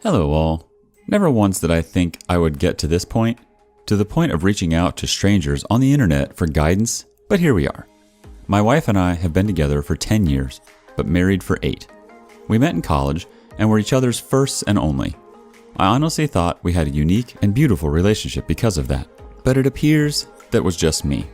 Hello all. Never once did I think I would get to this point, to the point of reaching out to strangers on the internet for guidance, but here we are. My wife and I have been together for 10 years, but married for 8. We met in college and were each other's firsts and only. I honestly thought we had a unique and beautiful relationship because of that, but it appears that was just me.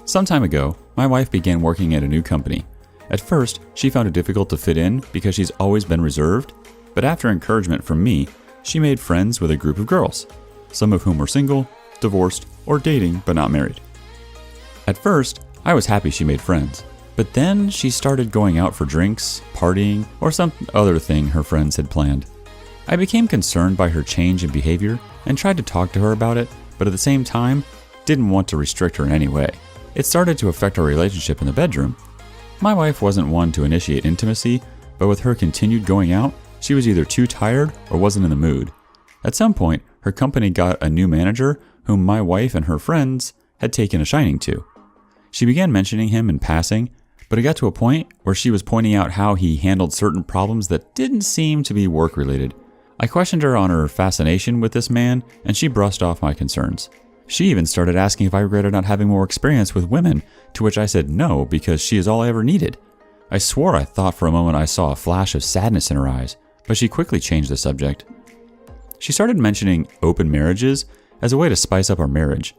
Some time ago, my wife began working at a new company. At first, she found it difficult to fit in because she's always been reserved, but after encouragement from me, she made friends with a group of girls, some of whom were single, divorced, or dating but not married. At first, I was happy she made friends, but then she started going out for drinks, partying, or some other thing her friends had planned. I became concerned by her change in behavior and tried to talk to her about it, but at the same time, didn't want to restrict her in any way. It started to affect our relationship in the bedroom. My wife wasn't one to initiate intimacy, but with her continued going out, she was either too tired or wasn't in the mood. At some point, her company got a new manager whom my wife and her friends had taken a shining to. She began mentioning him in passing, but it got to a point where she was pointing out how he handled certain problems that didn't seem to be work-related. I questioned her on her fascination with this man, and she brushed off my concerns. She even started asking if I regretted not having more experience with women, to which I said no because she is all I ever needed. I swore I thought for a moment I saw a flash of sadness in her eyes, but she quickly changed the subject. She started mentioning open marriages as a way to spice up our marriage.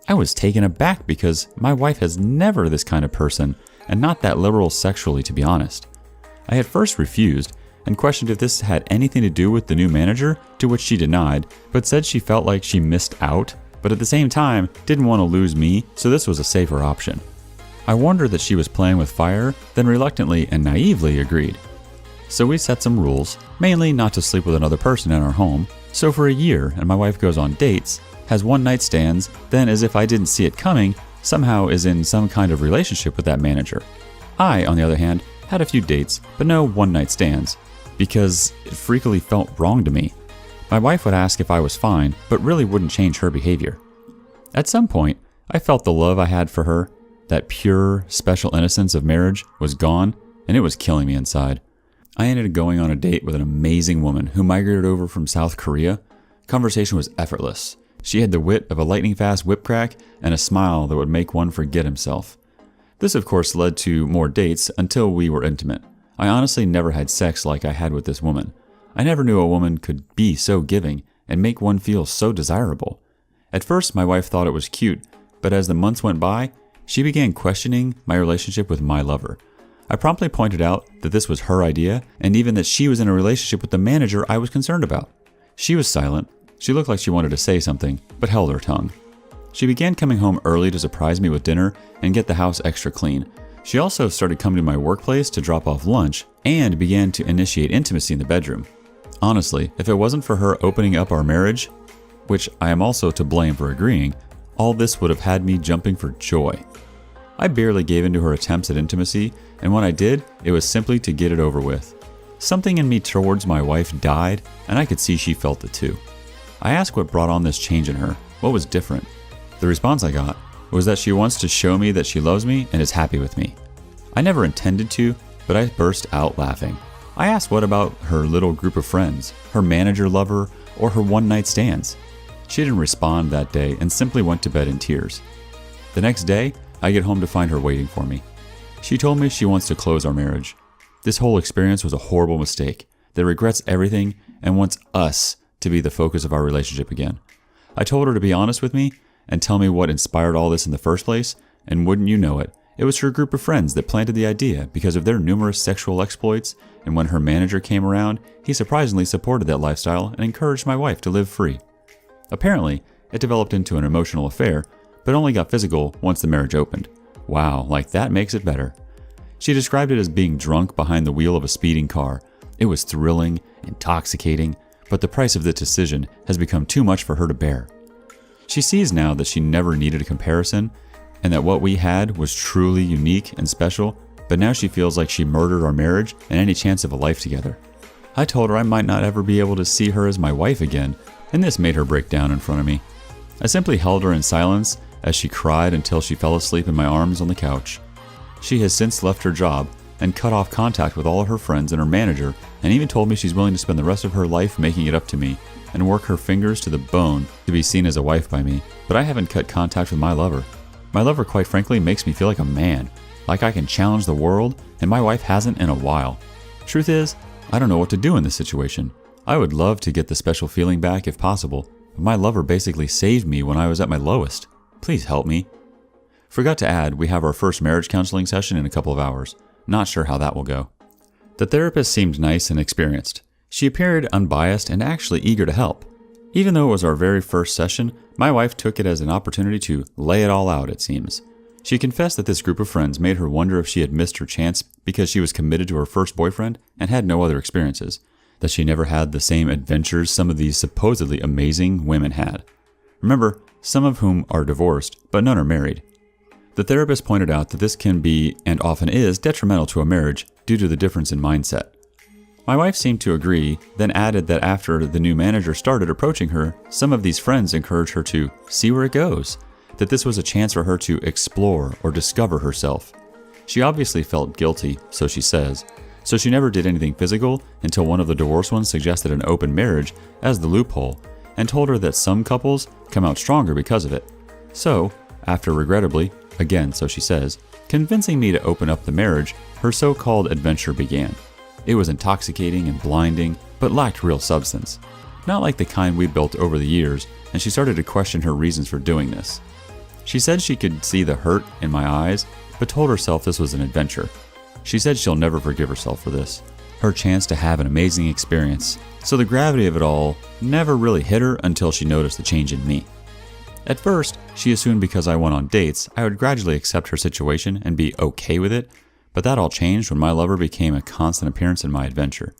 I was taken aback because my wife is never this kind of person and not that liberal sexually, to be honest. I had first refused and questioned if this had anything to do with the new manager, to which she denied, but said she felt like she missed out, but at the same time didn't want to lose me, so this was a safer option. I wondered that she was playing with fire, then reluctantly and naively agreed. So we set some rules, mainly not to sleep with another person in our home. So for a year, and my wife goes on dates, has one-night stands, then as if I didn't see it coming, somehow is in some kind of relationship with that manager. I, on the other hand, had a few dates, but no one-night stands, because it freakily felt wrong to me. My wife would ask if I was fine, but really wouldn't change her behavior. At some point, I felt the love I had for her, that pure, special innocence of marriage, was gone, and it was killing me inside. I ended up going on a date with an amazing woman who migrated over from South Korea. Conversation was effortless. She had the wit of a lightning-fast whip crack and a smile that would make one forget himself. This, of course, led to more dates until we were intimate. I honestly never had sex like I had with this woman. I never knew a woman could be so giving and make one feel so desirable. At first, my wife thought it was cute, but as the months went by, she began questioning my relationship with my lover. I promptly pointed out that this was her idea, and even that she was in a relationship with the manager I was concerned about. She was silent. She looked like she wanted to say something, but held her tongue. She began coming home early to surprise me with dinner and get the house extra clean. She also started coming to my workplace to drop off lunch and began to initiate intimacy in the bedroom. Honestly, if it wasn't for her opening up our marriage, which I am also to blame for agreeing, all this would have had me jumping for joy. I barely gave in to her attempts at intimacy, and when I did, it was simply to get it over with. Something in me towards my wife died, and I could see she felt it too. I asked what brought on this change in her, what was different. The response I got was that she wants to show me that she loves me and is happy with me. I never intended to, but I burst out laughing. I asked what about her little group of friends, her manager lover, or her one-night stands. She didn't respond that day and simply went to bed in tears. The next day, I get home to find her waiting for me. She told me she wants to close our marriage. This whole experience was a horrible mistake, that regrets everything and wants us to be the focus of our relationship again. I told her to be honest with me and tell me what inspired all this in the first place, and wouldn't you know it, it was her group of friends that planted the idea because of their numerous sexual exploits, and when her manager came around, he surprisingly supported that lifestyle and encouraged my wife to live free. Apparently, it developed into an emotional affair, but only got physical once the marriage opened. Wow, like that makes it better. She described it as being drunk behind the wheel of a speeding car. It was thrilling, intoxicating, but the price of this decision has become too much for her to bear. She sees now that she never needed a comparison, and that what we had was truly unique and special, but now she feels like she murdered our marriage and any chance of a life together. I told her I might not ever be able to see her as my wife again, and this made her break down in front of me. I simply held her in silence as she cried until she fell asleep in my arms on the couch. She has since left her job, and cut off contact with all of her friends and her manager, and even told me she's willing to spend the rest of her life making it up to me and work her fingers to the bone to be seen as a wife by me. But I haven't cut contact with my lover. My lover, quite frankly, makes me feel like a man, like I can challenge the world, and my wife hasn't in a while. Truth is, I don't know what to do in this situation. I would love to get the special feeling back if possible, but my lover basically saved me when I was at my lowest. Please help me. Forgot to add, we have our first marriage counseling session in a couple of hours. Not sure how that will go. The therapist seemed nice and experienced. She appeared unbiased and actually eager to help. Even though it was our very first session, my wife took it as an opportunity to lay it all out, it seems. She confessed that this group of friends made her wonder if she had missed her chance because she was committed to her first boyfriend and had no other experiences, that she never had the same adventures some of these supposedly amazing women had. Remember, some of whom are divorced, but none are married. The therapist pointed out that this can be, and often is, detrimental to a marriage due to the difference in mindset. My wife seemed to agree, then added that after the new manager started approaching her, some of these friends encouraged her to see where it goes, that this was a chance for her to explore or discover herself. She obviously felt guilty, so she says, so she never did anything physical until one of the divorced ones suggested an open marriage as the loophole, and told her that some couples come out stronger because of it. So, after regrettably, again so she says, convincing me to open up the marriage, her so-called adventure began. It was intoxicating and blinding, but lacked real substance. Not like the kind we built over the years, and she started to question her reasons for doing this. She said she could see the hurt in my eyes, but told herself this was an adventure. She said she'll never forgive herself for this. Her chance to have an amazing experience. So the gravity of it all never really hit her until she noticed the change in me. At first, she assumed because I went on dates, I would gradually accept her situation and be okay with it, but that all changed when my lover became a constant appearance in my adventure.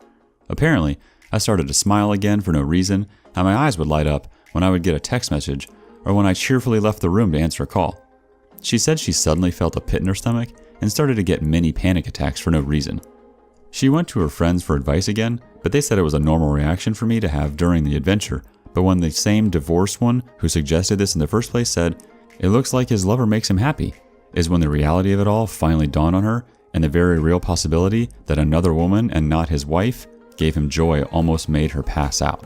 Apparently, I started to smile again for no reason, and my eyes would light up when I would get a text message or when I cheerfully left the room to answer a call. She said she suddenly felt a pit in her stomach and started to get mini panic attacks for no reason. She went to her friends for advice again, but they said it was a normal reaction for me to have during the adventure. But when the same divorced one who suggested this in the first place said, "It looks like his lover makes him happy," is when the reality of it all finally dawned on her, and the very real possibility that another woman and not his wife gave him joy almost made her pass out.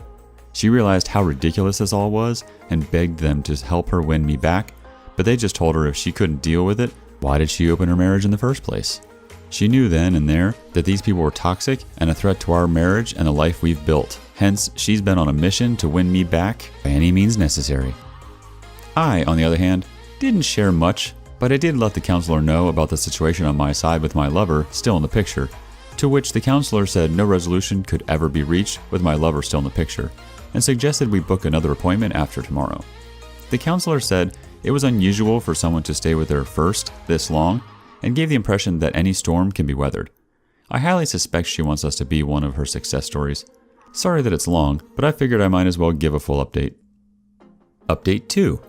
She realized how ridiculous this all was and begged them to help her win me back, but they just told her if she couldn't deal with it, why did she open her marriage in the first place? She knew then and there that these people were toxic and a threat to our marriage and the life we've built. Hence, she's been on a mission to win me back by any means necessary. I, on the other hand, didn't share much, but I did let the counselor know about the situation on my side with my lover still in the picture, to which the counselor said no resolution could ever be reached with my lover still in the picture, and suggested we book another appointment after tomorrow. The counselor said it was unusual for someone to stay with her first this long, and gave the impression that any storm can be weathered. I highly suspect she wants us to be one of her success stories. Sorry that it's long, but I figured I might as well give a full update. Update 2.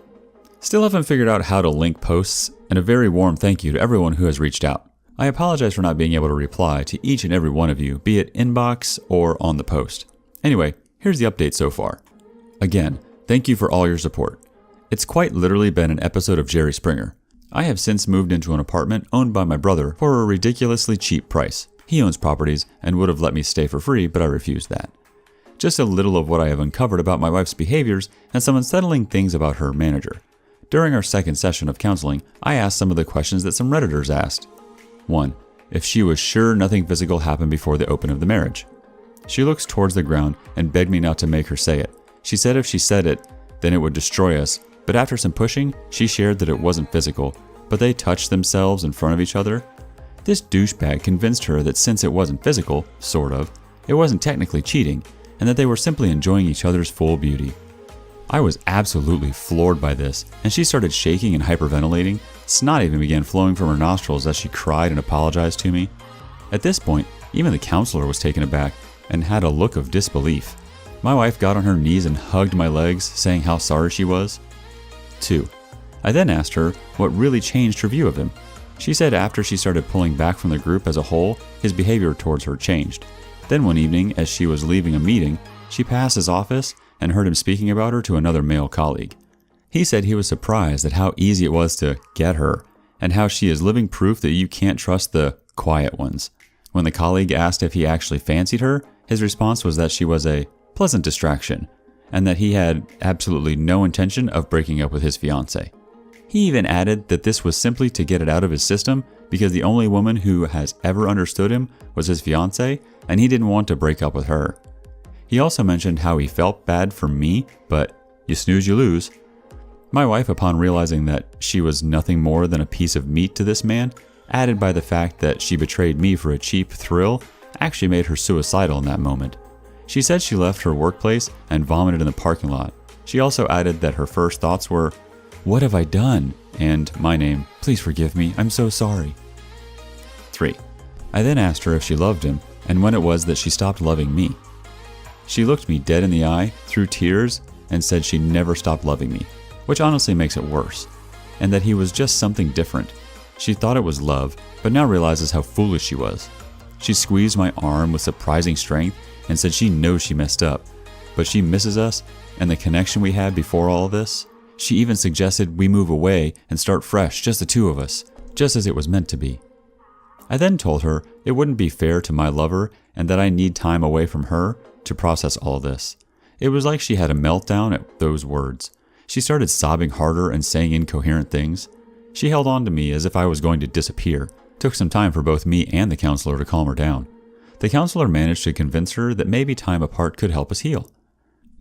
Still haven't figured out how to link posts, and a very warm thank you to everyone who has reached out. I apologize for not being able to reply to each and every one of you, be it inbox or on the post. Anyway, here's the update so far. Again, thank you for all your support. It's quite literally been an episode of Jerry Springer. I have since moved into an apartment owned by my brother for a ridiculously cheap price. He owns properties and would have let me stay for free, but I refused that. Just a little of what I have uncovered about my wife's behaviors and some unsettling things about her manager. During our second session of counseling, I asked some of the questions that some Redditors asked. 1. If she was sure nothing physical happened before the open of the marriage. She looks towards the ground and begged me not to make her say it. She said if she said it, then it would destroy us, but after some pushing, she shared that it wasn't physical, but they touched themselves in front of each other. This douchebag convinced her that since it wasn't physical, sort of, it wasn't technically cheating, and that they were simply enjoying each other's full beauty. I was absolutely floored by this, and she started shaking and hyperventilating. Snot even began flowing from her nostrils as she cried and apologized to me. At this point, even the counselor was taken aback and had a look of disbelief. My wife got on her knees and hugged my legs, saying how sorry she was. 2. I then asked her what really changed her view of him. She said after she started pulling back from the group as a whole, his behavior towards her changed. Then one evening, as she was leaving a meeting, she passed his office and heard him speaking about her to another male colleague. He said he was surprised at how easy it was to get her, and how she is living proof that you can't trust the quiet ones. When the colleague asked if he actually fancied her, his response was that she was a pleasant distraction, and that he had absolutely no intention of breaking up with his fiancée. He even added that this was simply to get it out of his system because the only woman who has ever understood him was his fiancée, and he didn't want to break up with her. He also mentioned how he felt bad for me, but you snooze, you lose. My wife, upon realizing that she was nothing more than a piece of meat to this man, added by the fact that she betrayed me for a cheap thrill, actually made her suicidal in that moment. She said she left her workplace and vomited in the parking lot. She also added that her first thoughts were, "What have I done?" and my name, "Please forgive me, I'm so sorry." 3. I then asked her if she loved him and when it was that she stopped loving me. She looked me dead in the eye through tears and said she never stopped loving me, which honestly makes it worse, and that he was just something different. She thought it was love, but now realizes how foolish she was. She squeezed my arm with surprising strength and said she knows she messed up, but she misses us and the connection we had before all of this. She even suggested we move away and start fresh, just the two of us, just as it was meant to be. I then told her it wouldn't be fair to my lover and that I need time away from her to process all of this. It was like she had a meltdown at those words. She started sobbing harder and saying incoherent things. She held on to me as if I was going to disappear. It took some time for both me and the counselor to calm her down. The counselor managed to convince her that maybe time apart could help us heal.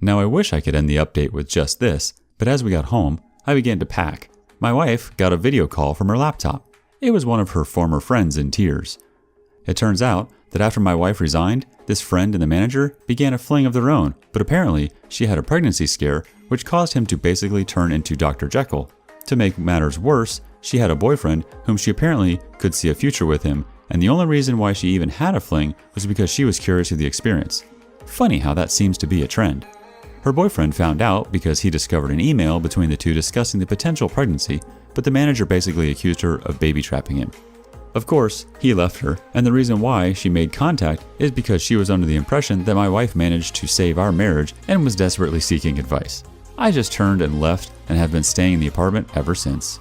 Now I wish I could end the update with just this, but as we got home, I began to pack. My wife got a video call from her laptop. It was one of her former friends in tears. It turns out that after my wife resigned, this friend and the manager began a fling of their own, but apparently she had a pregnancy scare which caused him to basically turn into Dr. Jekyll. To make matters worse, she had a boyfriend whom she apparently could see a future with him, and the only reason why she even had a fling was because she was curious of the experience. Funny how that seems to be a trend. Her boyfriend found out because he discovered an email between the two discussing the potential pregnancy, but the manager basically accused her of baby trapping him. Of course, he left her, and the reason why she made contact is because she was under the impression that my wife managed to save our marriage and was desperately seeking advice. I just turned and left and have been staying in the apartment ever since.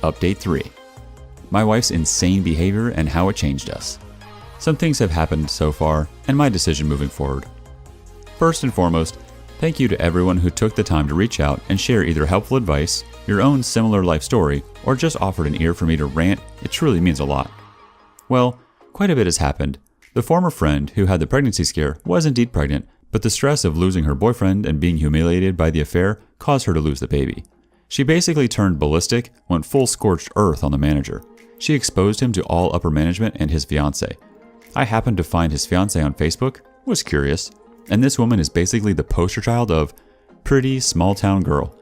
Update 3. My wife's insane behavior and how it changed us. Some things have happened so far, and my decision moving forward. First and foremost, thank you to everyone who took the time to reach out and share either helpful advice, your own similar life story, or just offered an ear for me to rant. It truly means a lot. Well, quite a bit has happened. The former friend who had the pregnancy scare was indeed pregnant, but the stress of losing her boyfriend and being humiliated by the affair caused her to lose the baby. She basically turned ballistic, went full scorched earth on the manager. She exposed him to all upper management and his fiancée. I happened to find his fiancée on Facebook, was curious, and this woman is basically the poster child of pretty small town girl.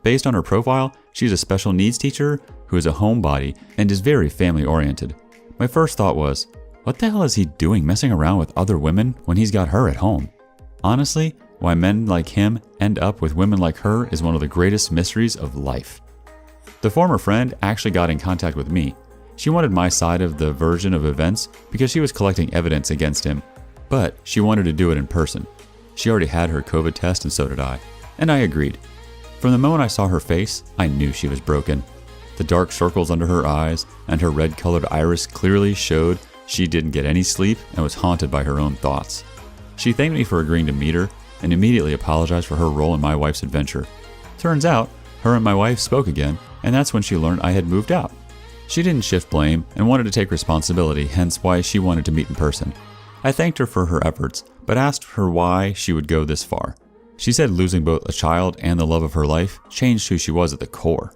Based on her profile, she's a special needs teacher who is a homebody and is very family oriented. My first thought was, what the hell is he doing messing around with other women when he's got her at home? Honestly, why men like him end up with women like her is one of the greatest mysteries of life. The former friend actually got in contact with me. She wanted my side of the version of events because she was collecting evidence against him, but she wanted to do it in person. She already had her COVID test and so did I, and I agreed. From the moment I saw her face, I knew she was broken. The dark circles under her eyes and her red-colored iris clearly showed she didn't get any sleep and was haunted by her own thoughts. She thanked me for agreeing to meet her and immediately apologized for her role in my wife's adventure. Turns out, her and my wife spoke again, and that's when she learned I had moved out. She didn't shift blame and wanted to take responsibility, hence why she wanted to meet in person. I thanked her for her efforts, but asked her why she would go this far. She said losing both a child and the love of her life changed who she was at the core.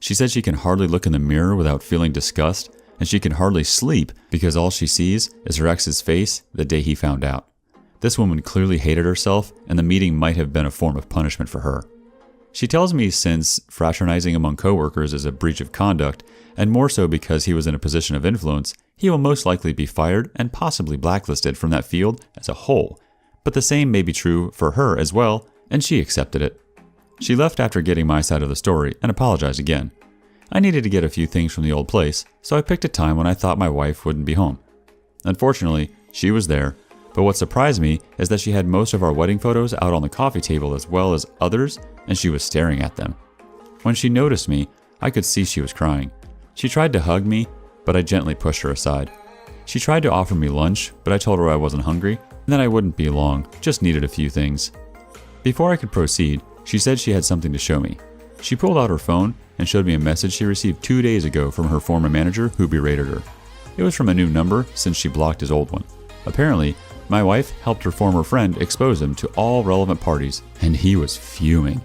She said she can hardly look in the mirror without feeling disgust, and she can hardly sleep because all she sees is her ex's face the day he found out. This woman clearly hated herself, and the meeting might have been a form of punishment for her. She tells me since fraternizing among coworkers is a breach of conduct, and more so because he was in a position of influence, he will most likely be fired and possibly blacklisted from that field as a whole. But the same may be true for her as well, and she accepted it. She left after getting my side of the story and apologized again. I needed to get a few things from the old place, so I picked a time when I thought my wife wouldn't be home. Unfortunately, she was there, but what surprised me is that she had most of our wedding photos out on the coffee table as well as others, and she was staring at them. When she noticed me, I could see she was crying. She tried to hug me, but I gently pushed her aside. She tried to offer me lunch, but I told her I wasn't hungry and that I wouldn't be long, just needed a few things. Before I could proceed, she said she had something to show me. She pulled out her phone and showed me a message she received 2 days ago from her former manager who berated her. It was from a new number since she blocked his old one. Apparently, my wife helped her former friend expose him to all relevant parties, and he was fuming.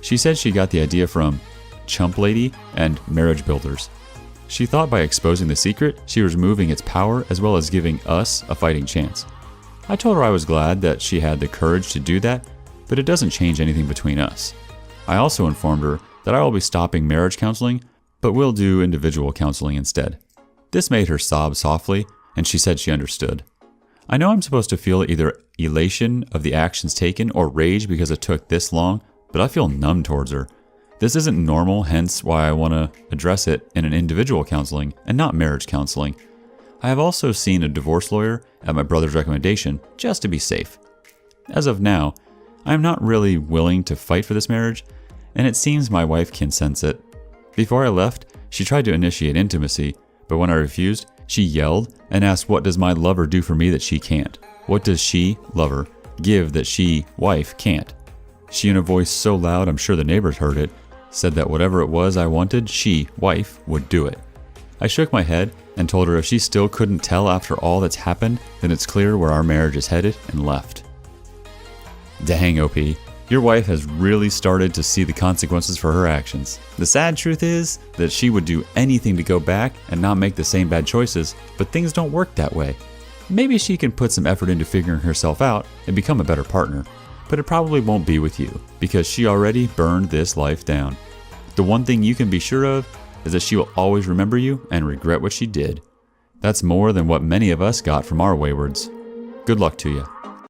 She said she got the idea from Chump Lady and Marriage Builders. She thought by exposing the secret, she was removing its power as well as giving us a fighting chance. I told her I was glad that she had the courage to do that, but it doesn't change anything between us. I also informed her that I will be stopping marriage counseling, but will do individual counseling instead. This made her sob softly, and she said she understood. I know I'm supposed to feel either elation of the actions taken or rage because it took this long, but I feel numb towards her. This isn't normal, hence why I want to address it in an individual counseling and not marriage counseling. I have also seen a divorce lawyer at my brother's recommendation just to be safe. As of now, I am not really willing to fight for this marriage, and it seems my wife can sense it. Before I left, she tried to initiate intimacy, but when I refused, she yelled and asked, what does my lover do for me that she can't? What does she, lover, give that she, wife, can't? She, in a voice so loud I'm sure the neighbors heard it, said that whatever it was I wanted, she, wife, would do it. I shook my head and told her if she still couldn't tell after all that's happened, then it's clear where our marriage is headed, and left. Dang, OP. Your wife has really started to see the consequences for her actions. The sad truth is that she would do anything to go back and not make the same bad choices, but things don't work that way. Maybe she can put some effort into figuring herself out and become a better partner, but it probably won't be with you because she already burned this life down. The one thing you can be sure of is that she will always remember you and regret what she did. That's more than what many of us got from our waywards. Good luck to you.